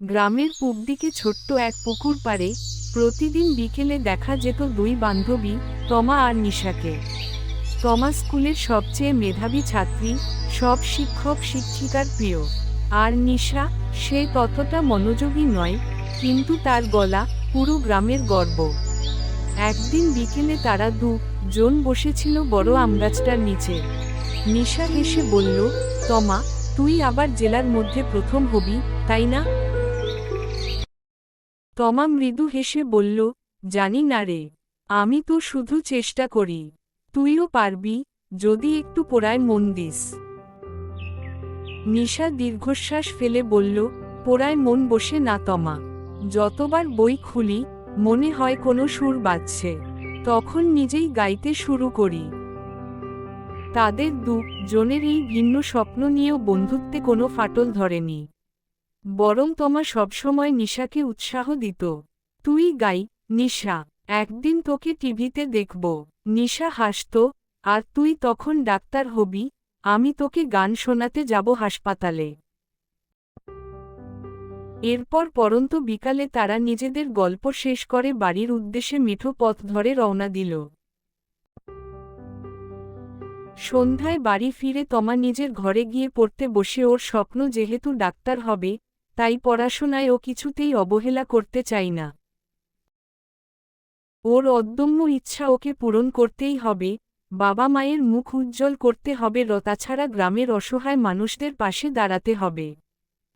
গ্রামের পূব দিকে ছোট্ট এক পুকুর পাড়ে প্রতিদিন বিকেলে দেখা যেত দুই বান্ধবী, তমা আর নিশাকে। তমা স্কুলের সবচেয়ে মেধাবী ছাত্রী, সব শিক্ষক শিক্ষিকার প্রিয়। আর নিশা, সে ততটা মনোযোগী নয়, কিন্তু তার গলা পুরো গ্রামের গর্ব। একদিন বিকেলে তারা জন বসেছিল বড় আমগাছটার নিচে। নিশা হেসে বলল, তমা, তুই আবার জেলার মধ্যে প্রথম হবি, তাই না? তমা মৃদু হেসে বলল, জানি না রে, আমি তো শুধু চেষ্টা করি। তুইও পারবি, যদি একটু পড়ায় মন দিস। নিশা দীর্ঘশ্বাস ফেলে বলল, পড়ায় মন বসে না তমা। যতবার বই খুলি, মনে হয় কোনো সুর বাজছে, তখন নিজেই গাইতে শুরু করি। তাদের জনের এই ভিন্ন স্বপ্ন নিয়েও বন্ধুত্বে কোনো ফাটল ধরেনি। বরং তমা সবসময় নিশাকে উৎসাহ দিত। তুই গাই, নিশা, একদিন তোকে টিভিতে দেখব। নিশা হাসত, আর তুই তখন ডাক্তার হবি, আমি তোকে গান শোনাতে যাব হাসপাতালে। এরপর পরন্ত বিকালে তারা নিজেদের গল্প শেষ করে বাড়ির উদ্দেশ্যে মিঠো পথ ধরে রওনা দিল। সন্ধ্যায় বাড়ি ফিরে তমা নিজের ঘরে গিয়ে পড়তে বসে। ওর স্বপ্ন যেহেতু ডাক্তার হবে, তাই পড়াশোনায় ও কিছুতেই অবহেলা করতে চাই না। ওর অদম্য ইচ্ছা ওকে পূরণ করতেই হবে, বাবা মায়ের মুখ উজ্জ্বল করতে হবে, তাছাড়া গ্রামের অসহায় মানুষদের পাশে দাঁড়াতে হবে।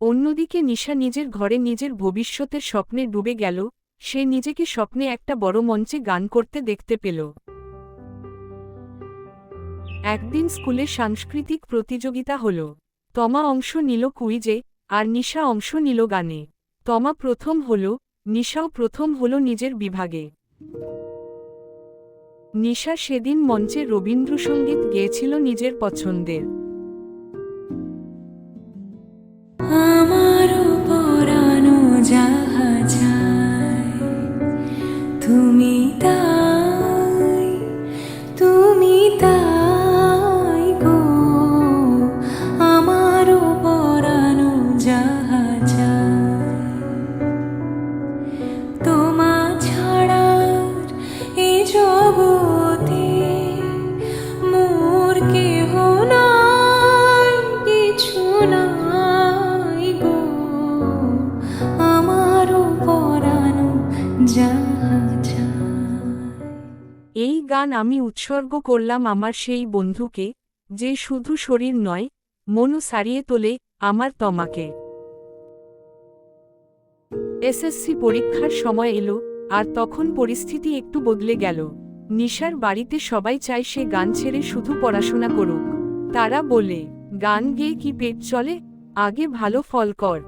অন্যদিকে নিশা নিজের ঘরে নিজের ভবিষ্যতের স্বপ্নে ডুবে গেল। সে নিজেকে স্বপ্নে একটা বড় মঞ্চে গান করতে দেখতে পেল। একদিন স্কুলে সাংস্কৃতিক প্রতিযোগিতা হল। তমা অংশ নিল কুইজে, আর নিশা অংশ নিল গানে। তমা প্রথম হল, নিশাও প্রথম হল নিজের বিভাগে। নিশা সেদিন মঞ্চে রবীন্দ্রসঙ্গীত গেয়েছিল নিজের পছন্দের। আমারও পরানো যাহা চায়, তুমি তাই, তুমি তাই গো। আমারও পরানো যাহা চায়, তোমা ছাড়ার এ জগতে মোর কেহ নাই, কিছু নাই গো। আমারও পরানো যাহা চায়। এই গান আমি উৎসর্গ করলাম আমার সেই বন্ধুকে, যে শুধু শরীর নয়, মনও সারিয়ে তোলে, আমার তমাকে। এসএসসি পরীক্ষার সময় এলো, আর তখন পরিস্থিতি একটু বদলে গেল। নিশার বাড়িতে সবাই চায় সে গান ছেড়ে শুধু পড়াশোনা করুক। তারা বলে, গান গেয়ে কি পেট চলে, আগে ভালো ফল কর।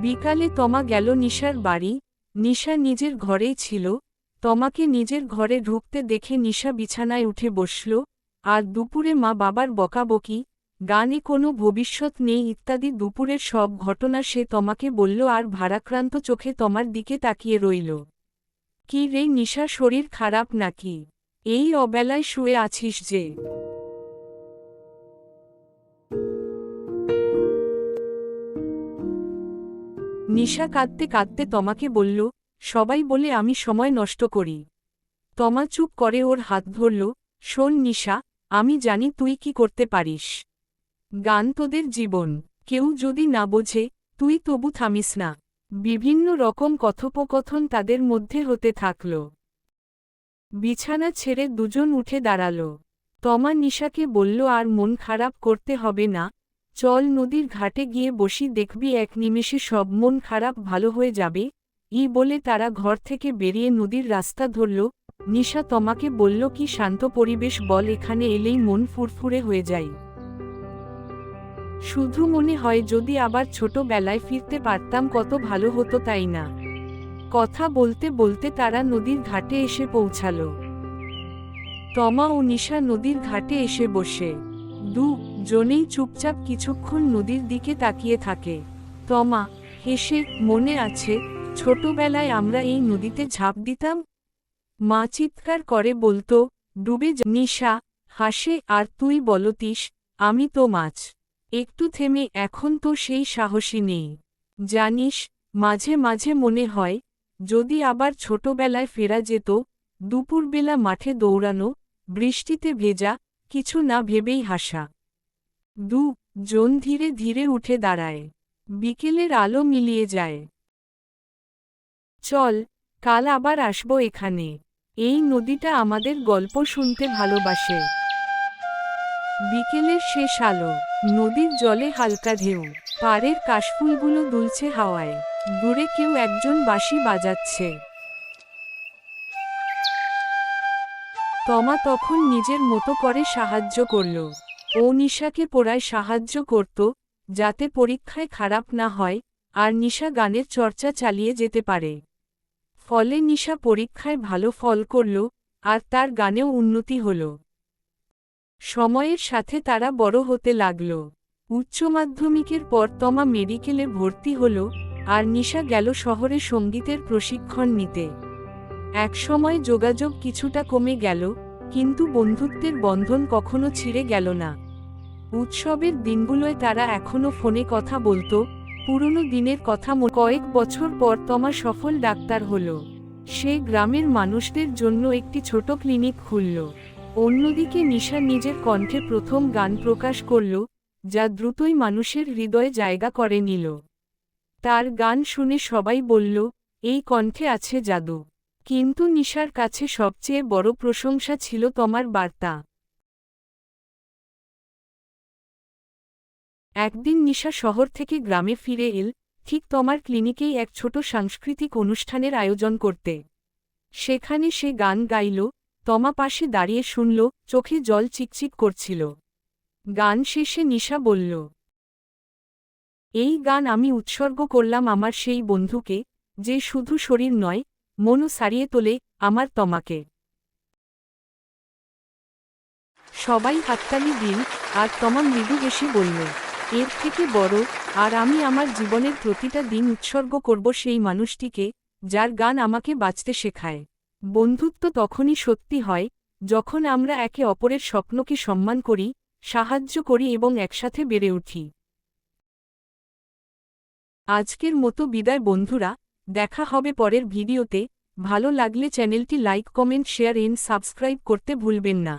বিকালে তমা গেল নিশার বাড়ি। নিশা নিজের ঘরেই ছিল। তমাকে নিজের ঘরে ঢুকতে দেখে নিশা বিছানায় উঠে বসল। আর দুপুরে মা বাবার বকাবকি, গানে কোনো ভবিষ্যৎ নেই ইত্যাদি দুপুরের সব ঘটনা সে তমাকে বলল, আর ভারাক্রান্ত চোখে তমার দিকে তাকিয়ে রইল। কি রে নিশা, শরীর খারাপ নাকি? এই অবেলায় শুয়ে আছিস যে? নিশা কাঁদতে কাঁদতে তমাকে বলল, সবাই বলে আমি সময় নষ্ট করি। তমা চুপ করে ওর হাত ধরল। শোন নিশা, আমি জানি তুই কি করতে পারিস। গান তোদের জীবন। কেউ যদি না বোঝে, তুই তবু থামিস না। বিভিন্ন রকম কথোপকথন তাদের মধ্যে হতে থাকল। বিছানা ছেড়ে দুজন উঠে দাঁড়াল। তমা নিশাকে বলল, আর মন খারাপ করতে হবে না, চল নদীর ঘাটে গিয়ে বসি, দেখবি এক নিমেষে সব মন খারাপ ভালো হয়ে যাবে। বলে তারা ঘর থেকে বেরিয়ে নদীর রাস্তা ধরল। নিশা তমাকে বলল, কি শান্ত পরিবেশ বল, এখানে এলেই মন ফুরফুরে হয়ে যায়। শুধু মনে হয় যদি আবার ছোটবেলায় ফিরতে পারতাম কত ভালো হতো, তাই না? কথা বলতে বলতে তারা নদীর ঘাটে এসে পৌঁছাল। তমা ও নিশা নদীর ঘাটে এসে বসে জনেই চুপচাপ কিছুক্ষণ নদীর দিকে তাকিয়ে থাকে। তমা হেসে, মনে আছে ছোটবেলায় আমরা এই নদীতে ঝাঁপ দিতাম? মা চিৎকার করে বলতো, ডুবে যা। নিশা হাসে, আর তুই বলতিস, আমি তো মাছ। একটু থেমে এখন তো সেই সাহসী নেই। জানিস, মাঝে মাঝে মনে হয় যদি আবার ছোটবেলায় ফেরা যেত, দুপুরবেলা মাঠে দৌড়ানো, বৃষ্টিতে ভেজা, কিছু না ভেবেই হাসা। জন ধীরে ধীরে উঠে দাঁড়ায়। বিকেলের আলো মিলিয়ে যায়। চল, কাল আবার আসবো এখানে। এই নদীটা আমাদের গল্প শুনতে ভালোবাসে। বিকেলের শেষ আলো, নদীর জলে হালকা ঢেউ, পাড়ের কাশফুলগুলো দুলছে হাওয়ায়, দূরে কেউ একজন বাঁশি বাজাচ্ছে। তমা তখন নিজের মতো করে সাহায্য করল। ও নিশাকে পড়ায় সাহায্য করত, যাতে পরীক্ষায় খারাপ না হয়, আর নিশা গানের চর্চা চালিয়ে যেতে পারে। ফলে নিশা পরীক্ষায় ভালো ফল করল, আর তার গানেও উন্নতি হল। সময়ের সাথে তারা বড় হতে লাগল। উচ্চ মাধ্যমিকের পর তমা মেডিকেলে ভর্তি হল, আর নিশা গেল শহরে সঙ্গীতের প্রশিক্ষণ নিতে। একসময় যোগাযোগ কিছুটা কমে গেল, কিন্তু বন্ধুত্বের বন্ধন কখনো ছিঁড়ে গেল না। উৎসবের দিনগুলোয় তারা এখনো ফোনে কথা বলতো, পুরনো দিনের কথা। কয়েক বছর পর তমা সফল ডাক্তার হল। সে গ্রামের মানুষদের জন্য একটি ছোট ক্লিনিক খুলল। অন্যদিকে নিশা নিজের কণ্ঠে প্রথম গান প্রকাশ করল, যা দ্রুতই মানুষের হৃদয়ে জায়গা করে নিল। তার গান শুনে সবাই বলল, এই কণ্ঠে আছে জাদু। কিন্তু নিশার কাছে সবচেয়ে বড় প্রশংসা ছিল তমার বার্তা। একদিন নিশা শহর থেকে গ্রামে ফিরে এল, ঠিক তমার ক্লিনিকেই এক ছোট সাংস্কৃতিক অনুষ্ঠানের আয়োজন করতে। সেখানে সে গান গাইল, তমা পাশে দাঁড়িয়ে শুনল, চোখে জল চিকচিক করছিল। গান শেষে নিশা বলল, এই গান আমি উৎসর্গ করলাম আমার সেই বন্ধুকে, যে শুধু শরীর নয়, মনও সারিয়ে তোলে, আমার তমাকে। সবাই হাততালি দিল, আর তমা মৃদু হেসে বলল, এর থেকে বড়, আর আমি আমার জীবনের প্রতিটা দিন উৎসর্গ করব সেই মানুষটিকে, যার গান আমাকে বাঁচতে শেখায়। বন্ধুত্ব তখনই সত্যি হয়, যখন আমরা একে অপরের স্বপ্নকে সম্মান করি, সাহায্য করি এবং একসাথে বেড়ে উঠি। আজকের মতো বিদায় বন্ধুরা, দেখা হবে পরের ভিডিওতে। ভালো লাগলে চ্যানেলটি like, comment, share and subscribe করতে ভুলবেন না।